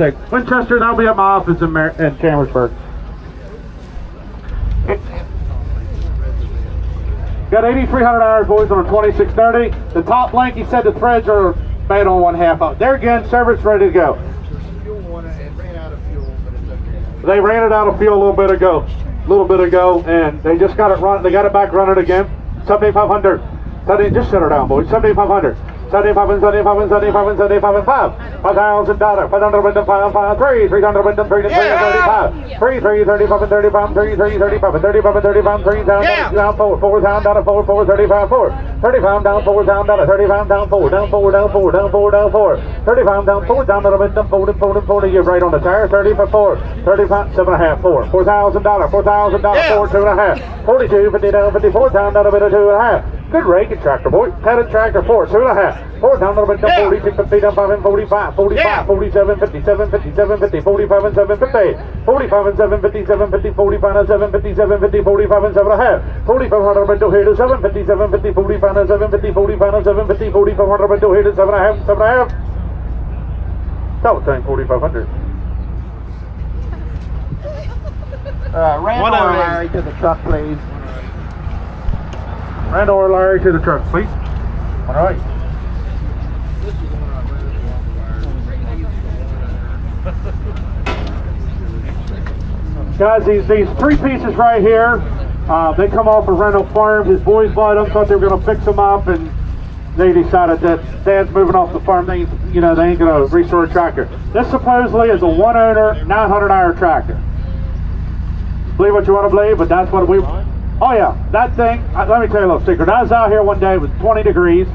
6. Winchester, that'll be at my office in Chambersburg. Got 8,300 hours, boys, on a 2630. The top link, he said the threads are made on 1/2 up. There again, service ready to go. They ran it out of fuel a little bit ago, and they just got it run. They got it back running again. 7,500. Just shut her down, boys. 7,500. 75 and 75 and 75 and 75 and 5. $5,000. 500 and 5 and 3. 300 and 3 and 35. 3, 3, 35 and 35. 3, 3, 35 and 35 and 35. 3 down, down 4. 4 down, down 4. 4, 35, 4. 35 down 4 down, down 35 down 4 down 4 down 4 down 4 down 4. 35 down 4 down down 4 and 4 and 4 to you right on the tire. 30 for 4. 35, 7.5, 4. $4,000. $4,000. 4, 2.5. 42, 50 down 54 down down a bit of 2.5. Good rake and tractor, boy. Headed tractor 4, 2.5. 4 down a bit down 46, 50 down 5 and 45. 45, 47, 57, 57, 50, 45 and 750. 45 and 750, 750, 45 and 750, 750, 45 and 7.5. 4,500 bit to here to 750, 750, 45 and 750, 45 and 750, 4,500 bit to here to 7.5, 7.5. That was saying 4,500. Randall or Larry to the truck, please. Randall or Larry to the truck, please. All right. Guys, these 3 pieces right here, they come off of Randall Farm. His boys bought them, thought they were going to fix them up, and they decided that Dad's moving off the farm. They ain't going to restore a tractor. This supposedly is a 1-owner, 900-hour tractor. Believe what you want to believe, but that's what we... Oh yeah, that thing, let me tell you a little secret. I was out here one day, it was 20 degrees.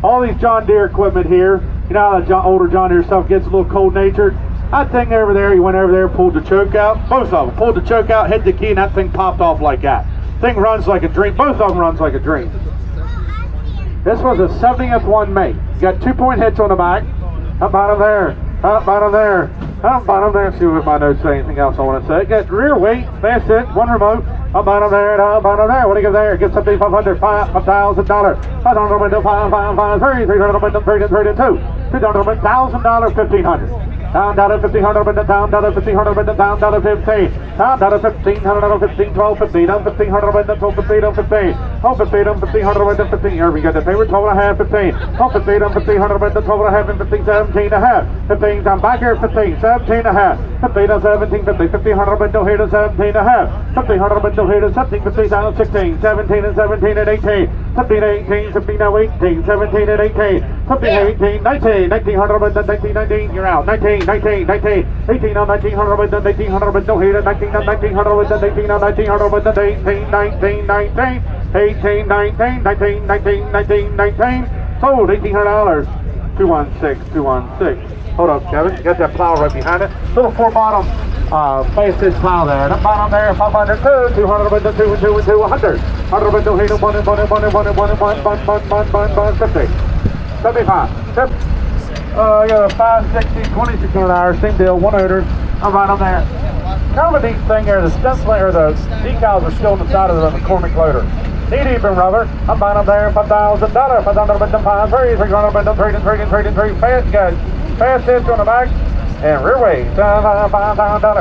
All these John Deere equipment here, you know how that older John Deere stuff gets a little cold-natured? That thing over there, he went over there, pulled the choke out. Both of them pulled the choke out, hit the key, and that thing popped off like that. Thing runs like a dream. Both of them runs like a dream. This was a 70th one mate. Got 2-point hits on the back. Up bottom there. Up bottom there. Up bottom there. See if my notes say anything else I want to say. Got rear weight, fast hit, 1 remote. Up bottom there, up bottom there. What do you give there? Get something $500, $5,000. $500 window, 5, 5, 5, 3, 300 window, 3, 3, 2. $200 window, $1,000, $1,500. Down, down at 1,500 window, down, down at 1,500 window, down, down at 15. Down, down at 15, 15, 12, 15. Down 1,500 window, 12, 15, down 15. Oh, 15, down 1,500 window, 15. Here we got the paper, 12.5, 15. Oh, 15, down 1,500 window, 12.5, and 15, 17.5. 15, down back here, 15, 17.5. 15, down 17, 50, 1,500 window here to 17.5. 1,500 window here to 17, 15, down 16, 17 and 17 and 18. 15, 18, 15, now 18, 17 and 18. 15, 18, 19, 1,900 window, 19, 19, you're out. 19, 19, 19, 18 on 1,900 window, 1,800 window here to 19 on 1,900 window, 18 on 1,900 window, 18, 19, 19, 18, 19, 19, 19, 19, 19. Sold $1,800. 216, 216. Hold up, Kevin. You got that plow right behind it. Little 4-bottom fast plow there. And up bottom there, 502, 200 window, 2 and 2 and 2, 100. 100 window here to 1 and 1 and 1 and 1 and 1 and 1, 50. 75. I got a 560, 2,600 hours, same deal, 1 owner. I'm right on there. Kind of a neat thing here, the stem player, the decals are still on the side of the McCormick loader. Knee deep in rubber. I'm buying them there, $5,000. 500 with them 5, 3, 300 with them 3, and 3, and 3, and 3. Fast, guys. Fast hits on the back. And rear way. $5,000.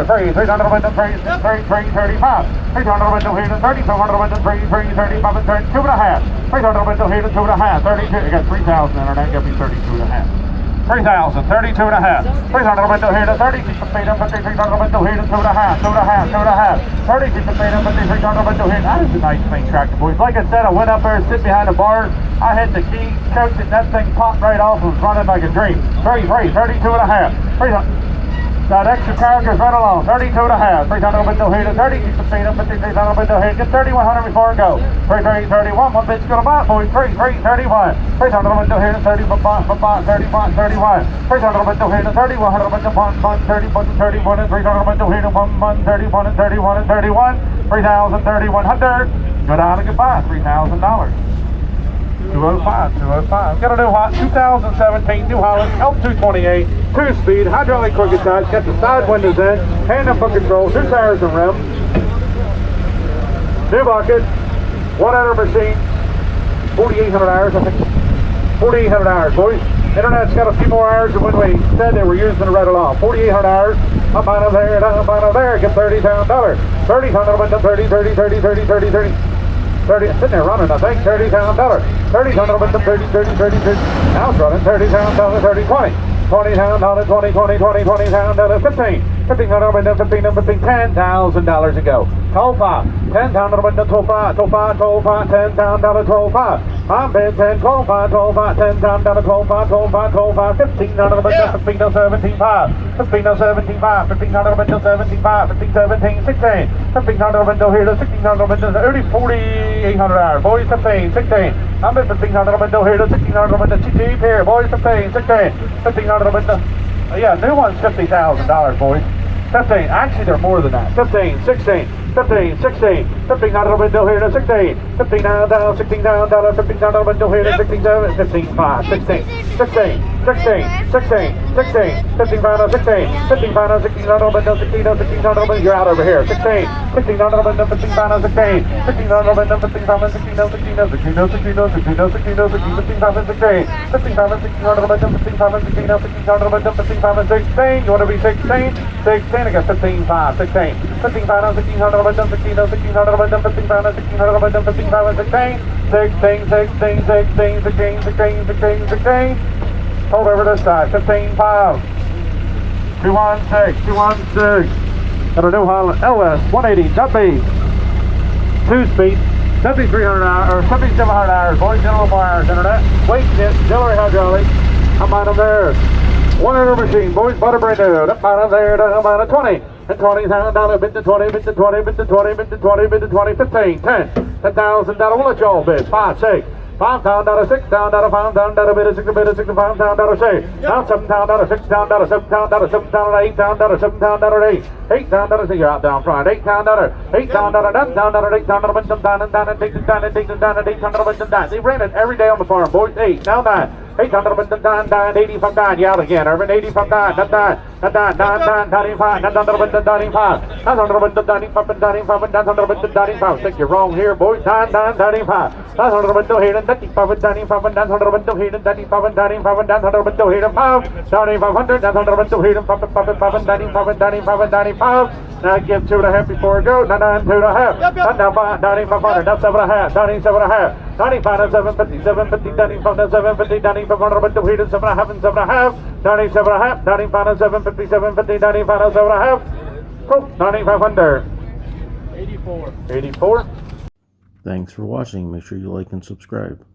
3, 300 with them 3, 35. 300 with them here to 30. 200 with them 3, 35, and 32 and a half. 300 with them here to 2 and a half. 32. I got 3,000 in there. That got me 32 and a half. 3,000, 32 and a half. 300 window here to 30, keep the feet up, 300 window here to 2 and a half, 2 and a half, 2 and a half. 30, keep the feet up, 300 window here. That is a nice thing, tractor boys. Like I said, I went up there, sit behind the bar, I hit the key, choked it, that thing popped right off and was running like a dream. 32 and a half. 300. That extra character's right along, 32 and a half. 300 window here to 30, keep the feet up, 300 window here. Get 3,100 before I go. 3, 31, one bit's gonna buy, boys. 3, 31. 300 window here to 30, 31. 300 window here to 30, 100 window 1, 30, 31, and 300 window here to 1, 31, and 31, and 31. 3,000, 3,100. Go down and goodbye, $3,000. 205, 205. Got a new hot 2017 New Holland L228, 2-speed, hydraulic crooked sides, got the side windows in, hand and foot control, 2 tires and rims, new bucket, 1 owner machine, 4,800 hours, I think. 4,800 hours, boys. Internet's got a few more hours than when we said they were using to read along. 4,800 hours. Up on there, down on there. Get $30. $30, 30, 30, 30, 30, 30, 30. 30, sitting there running, I think, $30. $30, 30, 30, 30, 30. Now it's running $30, 30, 20. $20, 20, 20, 20, 20, 15. $15, 15, 15, $10,000 to go. 12.5. $10, 12.5, 12.5, 12.5, $10,000, 12.5. I'm bid 10, 12.5, 12.5, $10,000, 12.5, 12.5, 12.5, $15, 15, 17.5. $15, 17.5, $15, 17.5, 15, 17, 16. $15 here to $16, 4,800 hours. Boys, 15, 16. I'm at $15 here to $16, cheap here. Boys, 15, 16. $15, yeah, new one's $50,000, boys. 15, actually they're more than that. 15, 16, 15, 16, $15 window here to 16, $15 down, $16 $15 window here to 16, 15, 5, 16, 16, 16, 16, 16, 15 final 16, 15 final 16 window, 16, 16 window, you're out over here. 16, 16 window, 15 final 16, 16 window, 15 final 16, 16, 16, 16, 16, 16, 15 final 16, 15 final 16 window, 15 final 16, 16 window, 15 final 16, you want to be 16, 16, I got 15, 5, 16, 15 final 16 window, 16, 16 window, 15 final 16 window, 15 final 16, 16, 16, 16, 16, 16, 16, 16. Hold over this side, 15, 5, 216, 216. Got a New Holland LS 180 W 2-speed, 7,300 hours, or 7,700 hours. Boys, get a little more hours. Internet, weight kit, auxiliary hydraulic. I'm on them there. 100 machine, boys, butter brand new. Up on them there, down on 20. And $20,000, bid to 20, bid to 20, bid to 20, bid to 20, bid to 20, 15, 10, $10,000. We'll let y'all bid. 5, 6. $5,000, $6,000, $5,000, bid of 60, bid of 60, $5,000, say. Now $7,000, $6,000, $7,000, $7,000, $8,000, $7,000, $8,000, you're out down front. $8,000, $8,000, $9,000, $8,000, went them down and down and taken down and taken down and $8,000, went them down. They ran it every day on the farm, boys. 8, now 9. 800 went them down, down, 85 down, you out again, Irvin, 85 down, not down, not down, down, down, 95, not down, went to 95, 900 went to 95, and 95, and 900 went to 95, I think you're wrong here, boys, down, down, 95, 900 went to here, and 95, and 95, and 900 went to here, and 95, and 95, and 900 went to here, and 5, 9,500, 900 went to here, and 5, and 5, and 95, and 95, and 95, now give 2.5 before it goes, now 2.5, now 9,500, now 7.5, 97.5, 95, 750, 750, 95, 750, 9,500, but the heat is 7.5 and 7.5, 97.5, 95, 750, 750, 95, 7.5, 9,500. 84. 84. Thanks for watching. Make sure you like and subscribe.